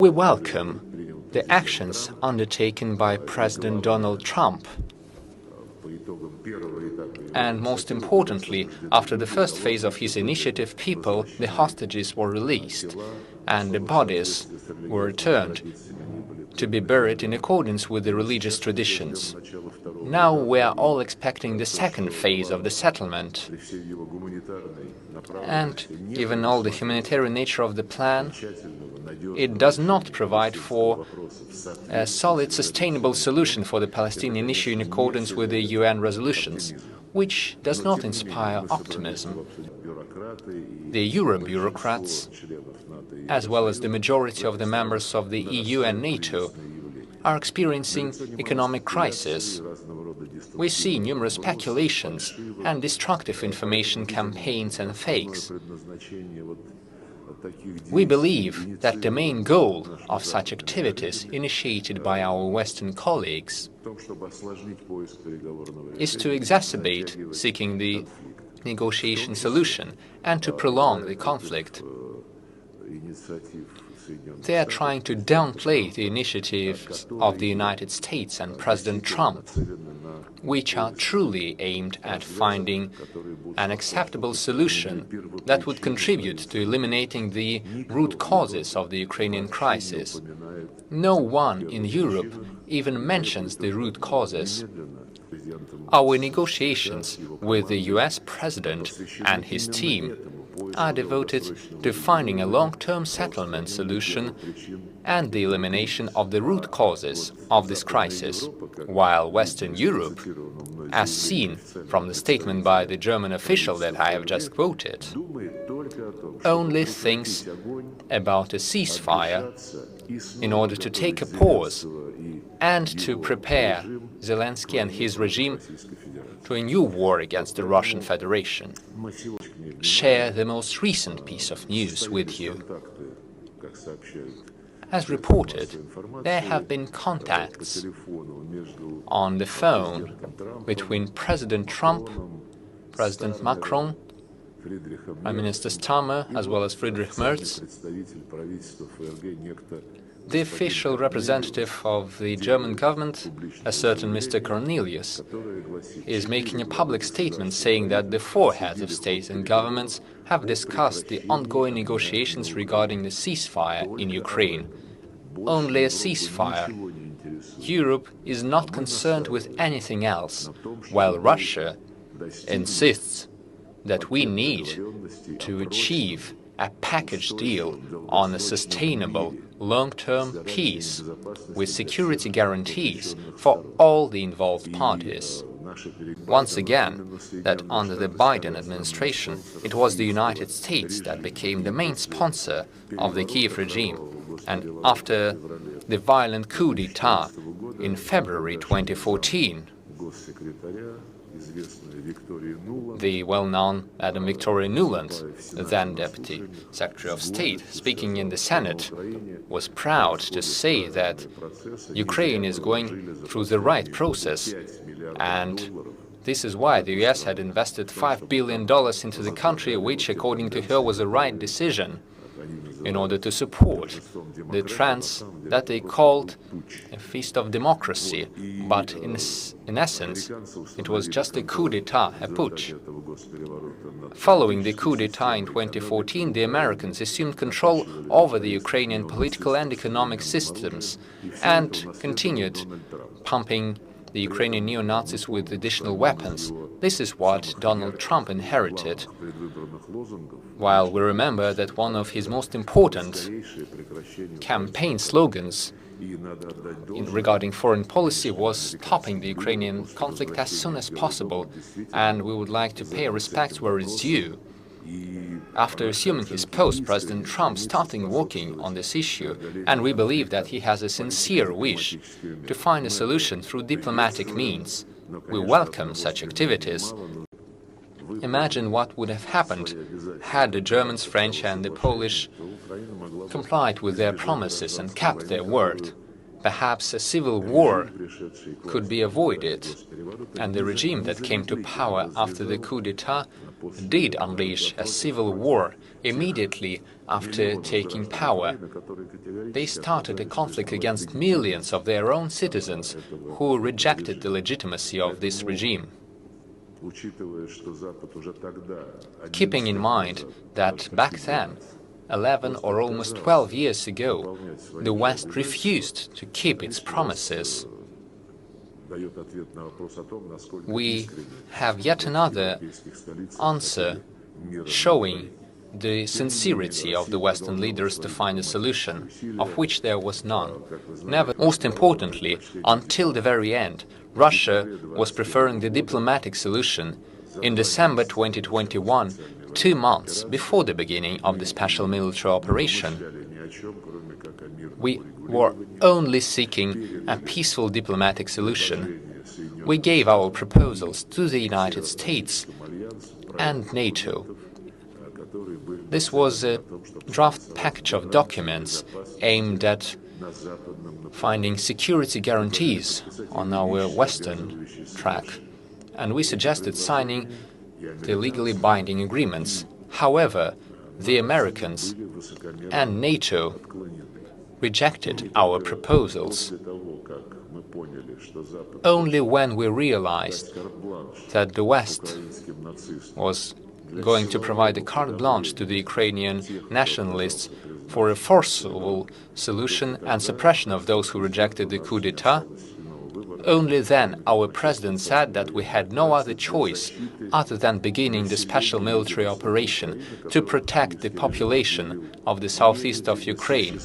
We welcome the actions undertaken by President Donald Trump. And most importantly, after the first phase of his initiative, the hostages were released and the bodies were returned to be buried in accordance with the religious traditions. Now we are all expecting the second phase of the settlement. And given all the humanitarian nature of the plan, it does not provide for a solid, sustainable solution for the Palestinian issue in accordance with the UN resolutions, which does not inspire optimism. The Euro bureaucrats, as well as the majority of the members of the EU and NATO, are experiencing economic crisis. We see numerous speculations and destructive information campaigns and fakes. We believe that the main goal of such activities initiated by our Western colleagues is to exacerbate seeking the negotiation solution and to prolong the conflict. They are trying to downplay the initiatives of the United States and President Trump, which are truly aimed at finding an acceptable solution that would contribute to eliminating the root causes of the Ukrainian crisis. No one in Europe even mentions the root causes. Our negotiations with the US President and his team are devoted to finding a long-term settlement solution and the elimination of the root causes of this crisis, while Western Europe, as seen from the statement by the German official that I have just quoted, only thinks about a ceasefire in order to take a pause and to prepare Zelensky and his regime to a new war against the Russian Federation. Share the most recent piece of news with you. As reported, there have been contacts on the phone between President Trump, President Macron, Prime Minister Starmer, as well as Friedrich Merz. The official representative of the German government, a certain Mr. Cornelius, is making a public statement saying that the four heads of state and governments have discussed the ongoing negotiations regarding the ceasefire in Ukraine. Only a ceasefire. Europe is not concerned with anything else, while Russia insists that we need to achieve a package deal on a sustainable, long-term peace with security guarantees for all the involved parties. Once again, that under the Biden administration, it was the United States that became the main sponsor of the Kiev regime, and after the violent coup d'etat in February 2014, the well-known Madam Victoria Nuland, then Deputy Secretary of State, speaking in the Senate, was proud to say that Ukraine is going through the right process, and this is why the US had invested $5 billion into the country, which, according to her, was the right decision in order to support the trends that they called a feast of democracy, but in essence it was just a coup d'etat, a putsch. Following the coup d'etat in 2014, the Americans assumed control over the Ukrainian political and economic systems and continued pumping the Ukrainian neo-Nazis with additional weapons. This is what Donald Trump inherited, while we remember that one of his most important campaign slogans regarding foreign policy was stopping the Ukrainian conflict as soon as possible, and we would like to pay respects where it's due. After assuming his post, President Trump started working on this issue, and we believe that he has a sincere wish to find a solution through diplomatic means. We welcome such activities. Imagine what would have happened had the Germans, French and the Polish complied with their promises and kept their word. perhaps a civil war could be avoided, and the regime that came to power after the coup d'etat did unleash a civil war immediately after taking power. They started a conflict against millions of their own citizens who rejected the legitimacy of this regime. Keeping in mind that back then, 11 or almost 12 years ago, the West refused to keep its promises, we have yet another answer showing the sincerity of the Western leaders to find a solution, of which there was none. Most importantly, until the very end, Russia was preferring the diplomatic solution. In December 2021, 2 months before the beginning of the special military operation, we were only seeking a peaceful diplomatic solution. We gave our proposals to the United States and NATO. This was a draft package of documents aimed at finding security guarantees on our Western track, and we suggested signing the legally binding agreements. However, the Americans and NATO rejected our proposals. Only when we realized that the West was going to provide a carte blanche to the Ukrainian nationalists for a forcible solution and suppression of those who rejected the coup d'etat, only then our president said that we had no other choice other than beginning the special military operation to protect the population of the southeast of Ukraine.